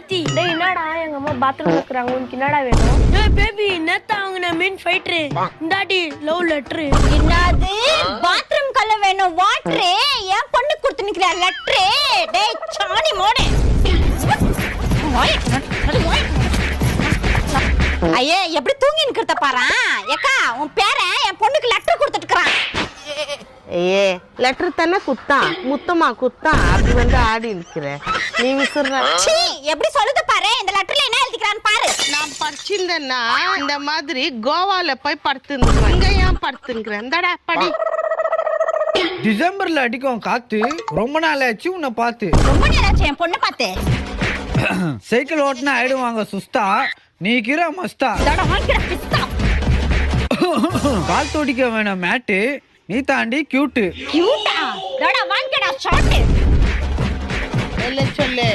பாத்தி. டேய் என்னடா எங்க அம்மா பாத்ரூம்ல இருக்கறாங்க, உனக்கு என்னடா வேணும்? டேய் பேபி நேத்தா அவங்க மெயின் ஃபைட்டர் இந்தாடி லவ் லெட்டர். என்னது பாத்ரூம் கல்ல வேணும் வாட்டர் ஏன் பொண்ணு கொடுத்து நிக்கிற லெட்டர்? டேய் சாணி மோனே ஐயே எப்படி தூங்கி நிக்கிறத பாறா. ஏக்கா உன் பேரன் என் பொண்ணுக்கு லெட்டர் கொடுத்துட்டு இருக்கான். ஏ லெட்டர் தானே குத்தான், முத்தமா குத்தான், அப்படி வந்து ஆடி இருக்கிற நீ விசுற. சீ எப்படி சொல்லுது பாரு. இந்த லெட்டர்ல என்ன எழுதிக்கிறான்னு பாரு. நான் படிச்சிருந்தேன்னா இந்த மாதிரி கோவால போய் படுத்துருந்தேன். இங்க ஏன் படுத்துங்கிறேன்? இந்தடா படி. டிசம்பர்ல அடிக்கும் காத்து, ரொம்ப நாள் ஆச்சு உன்னை பார்த்து. ரொம்ப நேராச்சு என் பொண்ணு பார்த்து. சைக்கிள் ஓட்டுனா ஆயிடுவாங்க சுஸ்தா, நீ கிற மஸ்தா. இதோட வாங்கிக்கிற பிஸ்தா. கால் தோடிக்க வேணாம் மேட்டு, நீ தாண்டி கியூட்டு. கியூட்டா இதோட வாங்கிக்கடா ஷார்ட். சொல்லு சொல்லு.